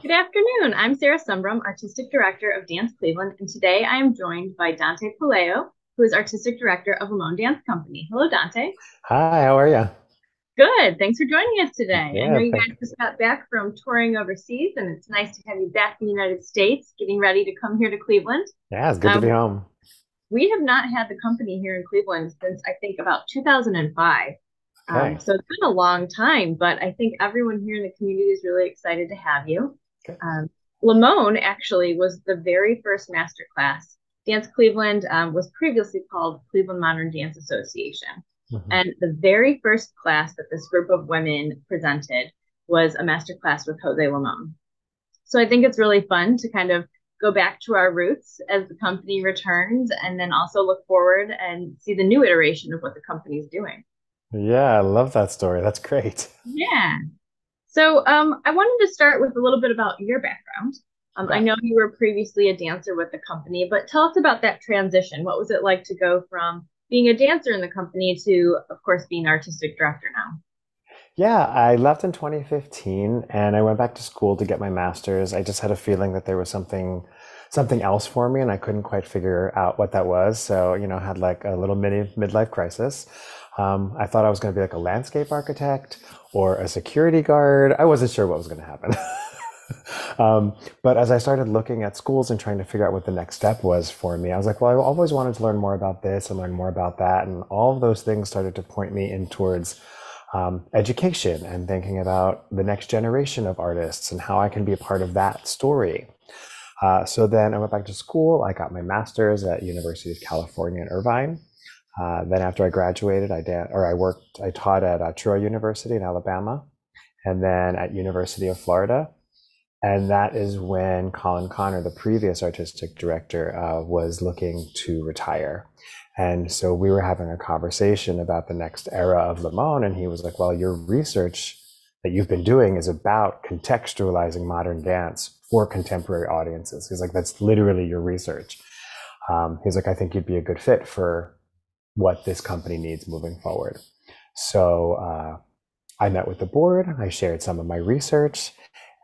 Good afternoon. I'm Sarah Sumbrum, Artistic Director of Dance Cleveland, and today I am joined by Dante Puleio, who is Artistic Director of Limón Dance Company. Hello, Dante. Hi, how are you? Good. Thanks for joining us today. I know Yeah, you guys thank just got back from touring overseas, and it's nice to have you back in the United States, getting ready to come here to Cleveland. Yeah, it's good to be Um, home. we have not had the company here in Cleveland since I think about 2005. Okay. So it's been a long time, but I think everyone here in the community is really excited to have you. Okay. Um, Limon actually was the very first master class. Dance Cleveland was previously called Cleveland Modern Dance Association. Mhm. And the very first class that this group of women presented was a master class with Jose Limon. So I think it's really fun to kind of go back to our roots as the company returns and then also look forward and see the new iteration of what the company is doing. Yeah, I love that story. That's great. Yeah. So I wanted to start with a little bit about your background. I Yeah. know you were previously a dancer with the company, but tell us about that transition. What was it like to go from being a dancer in the company to, of course, being artistic director now? Yeah, I left in 2015 and I went back to school to get my master's. I just had a feeling that there was something else for me and I couldn't quite figure out what that was. So, I had like a little mini midlife crisis. I thought I was going to be like a landscape architect or a security guard. I wasn't sure what was going to happen. But as I started looking at schools and trying to figure out what the next step was for me, I was like, well, I always wanted to learn more about this and learn more about that. And all of those things started to point me in towards education and thinking about the next generation of artists and how I can be a part of that story. So then I went back to school. I got my master's at University of California in Irvine. Then after I graduated, I taught at Troy University in Alabama, and then at University of Florida. And that is when Colin Connor, the previous artistic director, was looking to retire. And so we were having a conversation about the next era of Limon, and he was like, well, your research that you've been doing is about contextualizing modern dance for contemporary audiences. He's like, that's literally your research. He's like, I think you'd be a good fit for what this company needs moving forward. So I met with the board, I shared some of my research,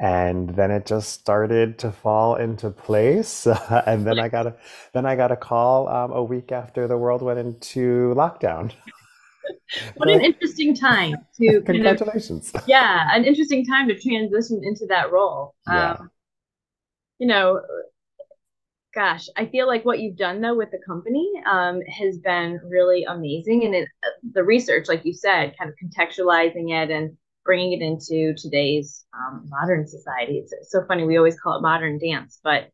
and then it just started to fall into place. And then I got a call a week after the world went into lockdown. What They're an like, interesting time to kind of, congratulations. yeah, an interesting time to transition into that role. Yeah. You know, Gosh, I feel like what you've done though with the company has been really amazing, and the research, like you said, kind of contextualizing it and bringing it into today's modern society. It's so funny. We always call it modern dance, but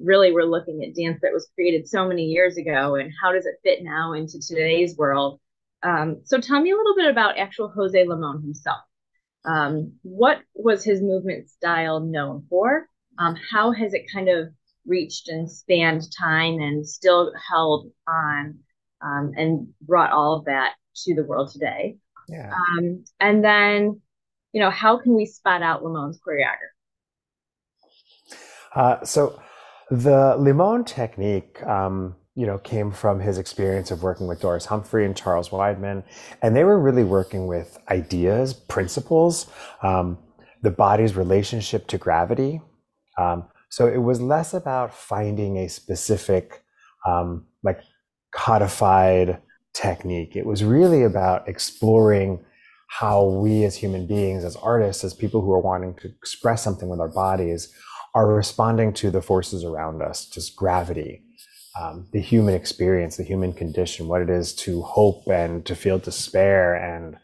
really we're looking at dance that was created so many years ago, and how does it fit now into today's world? So tell me a little bit about actual Jose Limon himself. What was his movement style known for? How has it kind of reached and spanned time and still held on and brought all of that to the world today? Yeah. And then, how can we spot out Lamone's choreography? So the Limon technique, came from his experience of working with Doris Humphrey and Charles Weidman, and they were really working with ideas, principles, the body's relationship to gravity. So it was less about finding a specific, like codified technique. It was really about exploring how we as human beings, as artists, as people who are wanting to express something with our bodies, are responding to the forces around us, just gravity, the human experience, the human condition, what it is to hope and to feel despair, and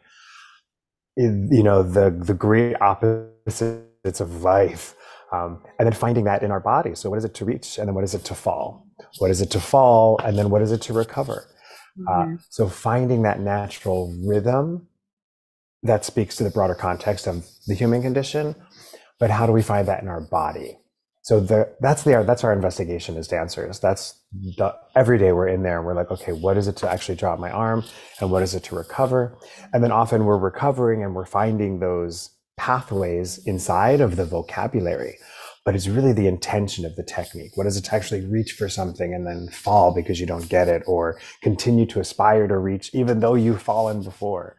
the great opposites of life, and then finding that in our bodies. So, what is it to reach, and then what is it to fall? What is it to fall, and then what is it to recover? Mm-hmm. So, finding that natural rhythm that speaks to the broader context of the human condition, but how do we find that in our body? So that's our investigation as dancers. Every day we're in there and we're like, okay, what is it to actually drop my arm, and what is it to recover? And then often we're recovering and we're finding those pathways inside of the vocabulary, but it's really the intention of the technique. What is it to actually reach for something and then fall because you don't get it, or continue to aspire to reach even though you've fallen before?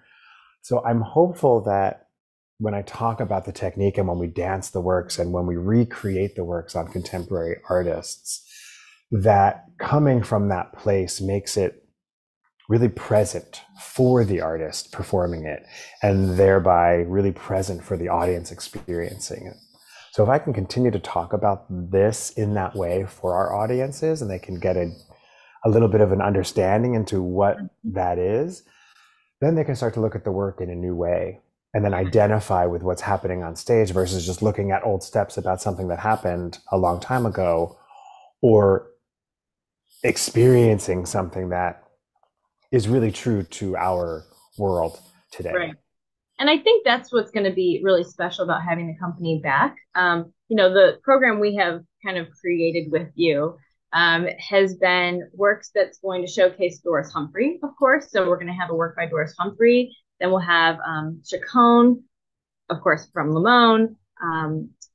So I'm hopeful that when I talk about the technique and when we dance the works and when we recreate the works on contemporary artists, that coming from that place makes it really present for the artist performing it, and thereby really present for the audience experiencing it. So if I can continue to talk about this in that way for our audiences, and they can get a little bit of an understanding into what that is, then they can start to look at the work in a new way and then identify with what's happening on stage versus just looking at old steps about something that happened a long time ago, or experiencing something that is really true to our world today. Right. And I think that's what's going to be really special about having the company back. The program we have kind of created with you has been works that's going to showcase Doris Humphrey, of course. So we're going to have a work by Doris Humphrey. Then we'll have Chacon, of course, from Limón,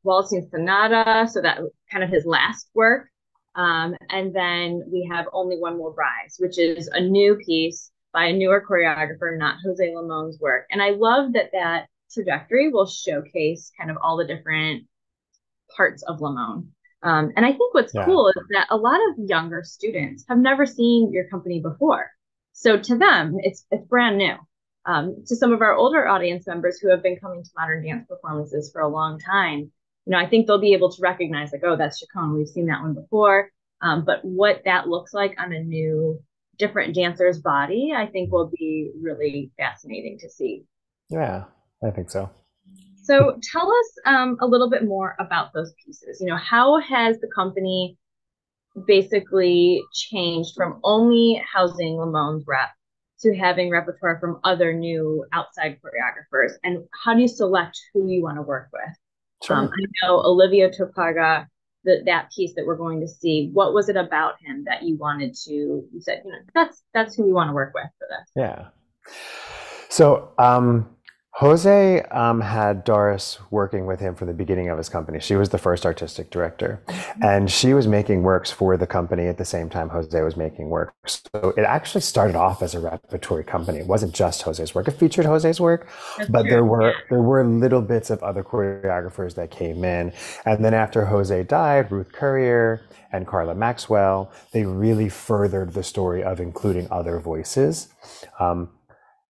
Waltzing Sonata. So that kind of his last work. And then we have Only One Will Rise, which is a new piece by a newer choreographer, not Jose Limon's work. And I love that that trajectory will showcase kind of all the different parts of Limon. And I think what's Yeah. cool is that a lot of younger students have never seen your company before. So to them, it's brand new. To some of our older audience members who have been coming to modern dance performances for a long time, I think they'll be able to recognize like, oh, that's Chacon. We've seen that one before. But what that looks like on a new, different dancer's body, I think will be really fascinating to see. Yeah, I think so. So tell us a little bit more about those pieces. How has the company basically changed from only housing Limon's rep to having repertoire from other new outside choreographers? And how do you select who you want to work with? Sure. I know Olivia Torpaga, that piece that we're going to see. What was it about him that you wanted to? You said, that's who we want to work with for this. Yeah. So Jose had Doris working with him from the beginning of his company. She was the first artistic director, and she was making works for the company at the same time Jose was making works. So it actually started off as a repertory company. It wasn't just Jose's work. It featured Jose's work, That's but true. there were little bits of other choreographers that came in. And then after Jose died, Ruth Currier and Carla Maxwell, they really furthered the story of including other voices.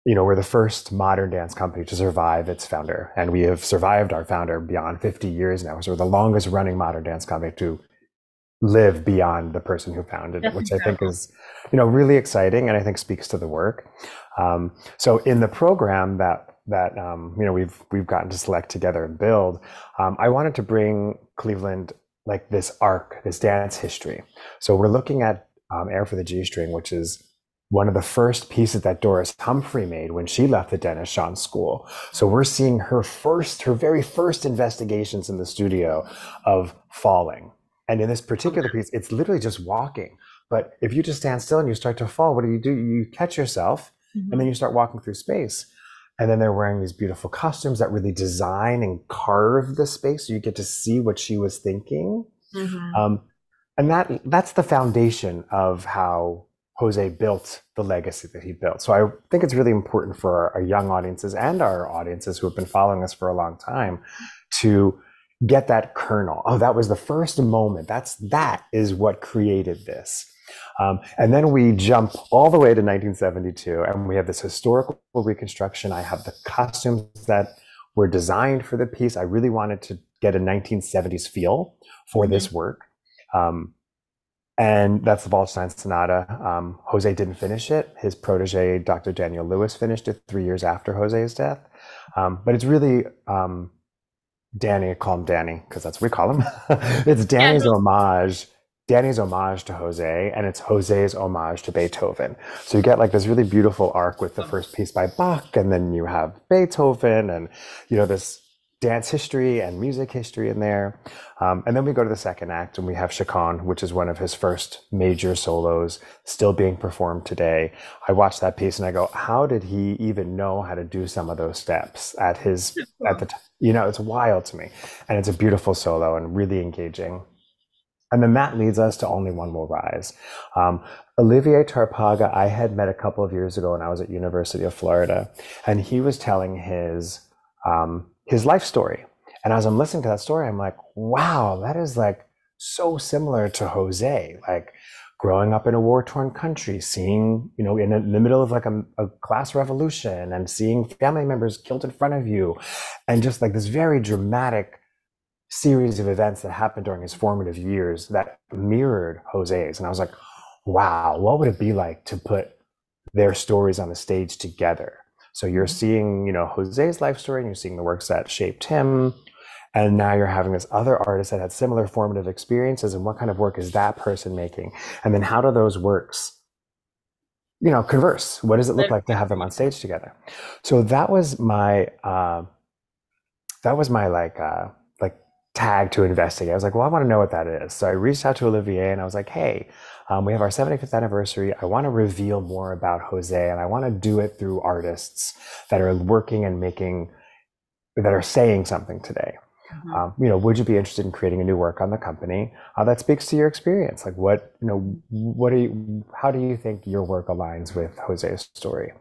We're the first modern dance company to survive its founder, and we have survived our founder beyond 50 years now. So we're the longest running modern dance company to live beyond the person who founded it, That's which I think incredible. is, really exciting, and I think speaks to the work. So in the program that we've gotten to select together and build, I wanted to bring Cleveland like this arc, this dance history. So we're looking at Air for the G String, which is one of the first pieces that Doris Humphrey made when she left the Dennis Shawn School. So we're seeing her very first investigations in the studio of falling. And in this particular piece, it's literally just walking. But if you just stand still and you start to fall, what do? You catch yourself, and then you start walking through space. And then they're wearing these beautiful costumes that really design and carve the space, so you get to see what she was thinking. Mm-hmm. And that's the foundation of how Jose built the legacy that he built. So I think it's really important for our young audiences and our audiences who have been following us for a long time to get that kernel. Oh, that was the first moment. That is what created this. And then we jump all the way to 1972, and we have this historical reconstruction. I have the costumes that were designed for the piece. I really wanted to get a 1970s feel for this work. And that's the Waldstein Sonata. Jose didn't finish it. His protege, Dr. Daniel Lewis, finished it 3 years after Jose's death. But it's really Danny, I call him Danny because that's what we call him. It's Yeah, Danny's homage to Jose, and it's Jose's homage to Beethoven. So you get like this really beautiful arc with the first piece by Bach, and then you have Beethoven, and this dance history and music history in there. And then we go to the second act, and we have Chacon, which is one of his first major solos, still being performed today. I watch that piece and I go, how did he even know how to do some of those steps at the time? It's wild to me. And it's a beautiful solo and really engaging. And then that leads us to Only One Will Rise. Olivier Tarpaga, I had met a couple of years ago when I was at University of Florida, and he was telling his life story. And as I'm listening to that story, I'm like, wow, that is like so similar to Jose, like growing up in a war-torn country, seeing, in the middle of like a class revolution and seeing family members killed in front of you, and just like this very dramatic series of events that happened during his formative years that mirrored Jose's. And I was like, wow, what would it be like to put their stories on the stage together? So you're seeing, Jose's life story, and you're seeing the works that shaped him. And now you're having this other artist that had similar formative experiences. And what kind of work is that person making? And then how do those works, converse? What does it look like to have them on stage together? So that was my like tag to investigate. I was like, well, I want to know what that is. So I reached out to Olivier and I was like, hey, we have our 75th anniversary. I want to reveal more about Jose, and I want to do it through artists that are working and that are saying something today. Would you be interested in creating a new work on the company that speaks to your experience? Like, how do you think your work aligns with Jose's story?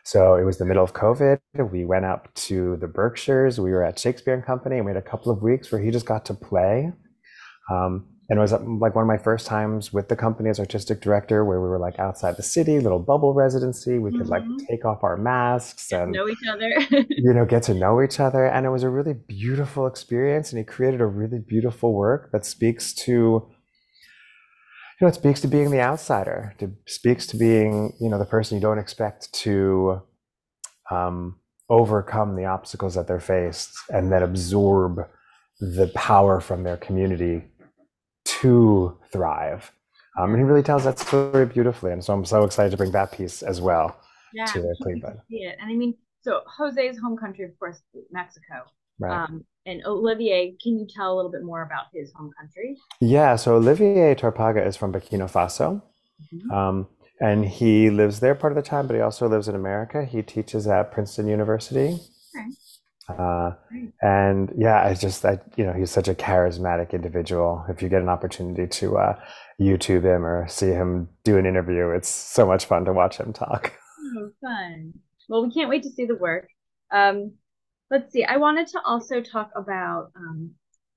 So it was the middle of COVID. We went up to the Berkshires. We were at Shakespeare and Company, and we had a couple of weeks where he just got to play. And it was like one of my first times with the company as artistic director, where we were like outside the city, little bubble residency. We could like take off our masks Get to and know each other. get to know each other. And it was a really beautiful experience. And he created a really beautiful work that speaks to, it speaks to being the outsider. It speaks to being, the person you don't expect to overcome the obstacles that they're faced, and then absorb the power from their community to thrive. And he really tells that story beautifully. And so I'm so excited to bring that piece as well Yeah, to we can't wait to Cleveland. see it. And I mean, so Jose's home country, of course, Mexico. Right. And Olivier, can you tell a little bit more about his home country? Yeah. So Olivier Tarpaga is from Burkina Faso. Mhm. Um, and he lives there part of the time, but he also lives in America. He teaches at Princeton University. Okay, Uh, great. and yeah, it's just that, he's such a charismatic individual. If you get an opportunity to YouTube him or see him do an interview, it's so much fun to watch him talk. Oh, fun. Well, we can't wait to see the work. Um, let's see. I wanted to also talk about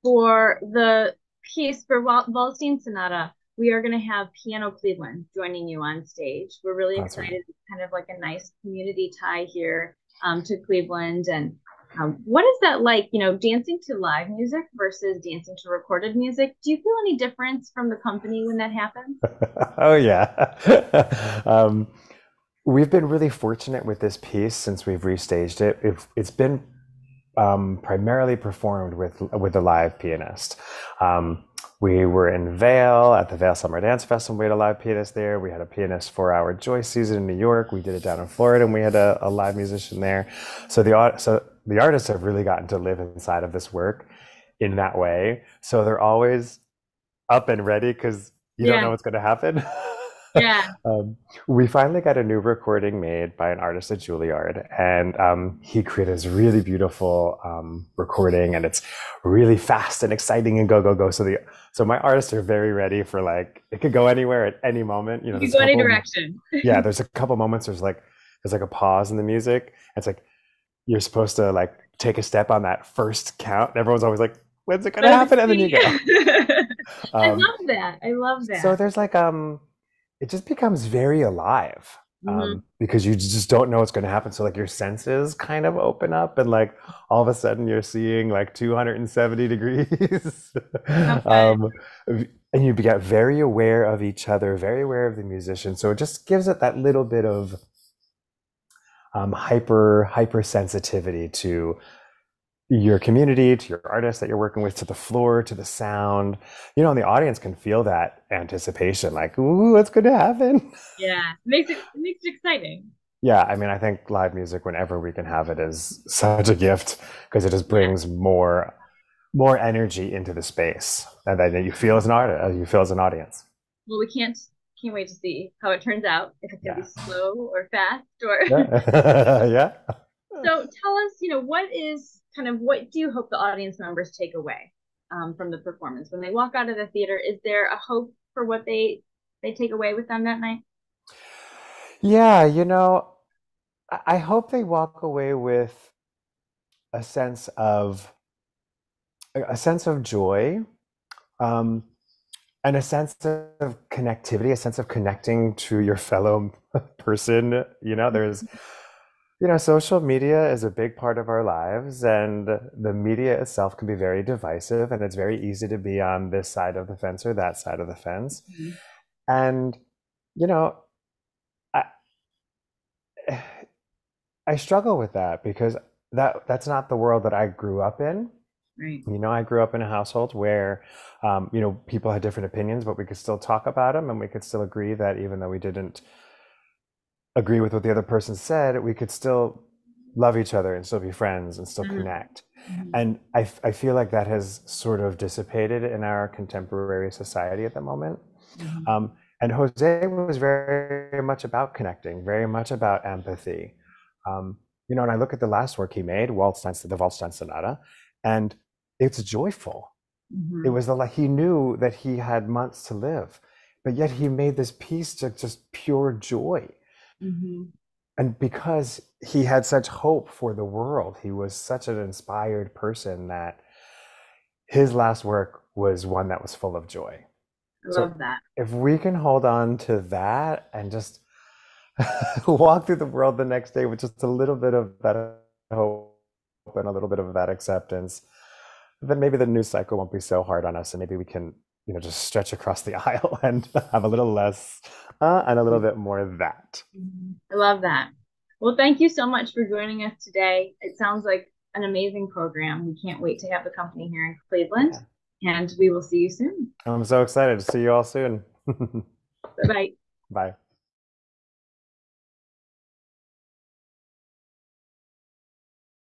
for the piece for Wallstein Sonata, we are going to have Piano Cleveland joining you on stage. We're really Awesome. excited. It's kind of like a nice community tie here to Cleveland. And what is that like, dancing to live music versus dancing to recorded music? Do you feel any difference from the company when that happens? Oh, yeah. um, we've been really fortunate with this piece since we've restaged it. It's been primarily performed with a live pianist. We were in Vail at the Vail Summer Dance Festival. We had a live pianist there. We had a pianist for our Joy season in New York. We did it down in Florida, and we had a live musician there. So the artists have really gotten to live inside of this work in that way. So they're always up and ready because you don't Yeah, know what's going to happen. yeah. um, we finally got a new recording made by an artist at Juilliard, and he created this really beautiful recording, and it's really fast and exciting and go go go. So my artists are very ready for, like, it could go anywhere at any moment. You can There's a go any couple of, direction. yeah, there's a couple moments. There's like a pause in the music. It's like you're supposed to like take a step on that first count, and everyone's always like, "When's it gonna happen?" And then you go. I Um, love that. I love so that. there's like it just becomes very alive, Hmm. because you just don't know what's going to happen. So like your senses kind of open up, and like all of a sudden you're seeing like 270 degrees. How fun. um, and you get very aware of each other, very aware of the musician. So it just gives it that little bit of hyper sensitivity to your community, to your artists that you're working with, to the floor, to the sound. And the audience can feel that anticipation, like, ooh, what's going to happen? Yeah. It makes it exciting. Yeah, I mean, I think live music, whenever we can have it, is such a gift because it just Yeah. brings more energy into the space, and then you feel as an artist, you feel as an audience. Well, we can't wait to see how it turns out, if it's gonna be Yeah. slow or fast or Yeah. Yeah. so tell us, what do you hope the audience members take away from the performance? When they walk out of the theater, is there a hope for what they take away with them that night? Yeah, I hope they walk away with a sense of a sense of joy, um, and a sense of connectivity, a sense of connecting to your fellow person. Social media is a big part of our lives, and the media itself can be very divisive, and it's very easy to be on this side of the fence or that side of the fence. Mhm. And, you know, I, I struggle with that because that's not the world that I grew up in. Right. I grew up in a household where, people had different opinions, but we could still talk about them and we could still agree that even though we didn't agree with what the other person said, we could still love each other and still be friends and still Mhm. connect. Mhm. And I feel like that has sort of dissipated in our contemporary society at the moment. Mhm. Um, and Jose was very much about connecting, very much about empathy. And I look at the last work he made, the Waldstein Sonata, and it's joyful. It Mhm. was like he knew that he had months to live, but yet he made this piece to just pure joy. Mhm. And because he had such hope for the world, he was such an inspired person that his last work was one that was full of joy. I So love that. if we can hold on to that and just walk through the world the next day with just a little bit of that hope and a little bit of that acceptance, then maybe the news cycle won't be so hard on us, and maybe we can, just stretch across the aisle and have a little less and a little bit more of that. Mhm. I love that. Well, thank you so much for joining us today. It sounds like an amazing program. We can't wait to have the company here in Cleveland, Yeah. and we will see you soon. I'm so excited to see you all soon. Bye bye. Bye.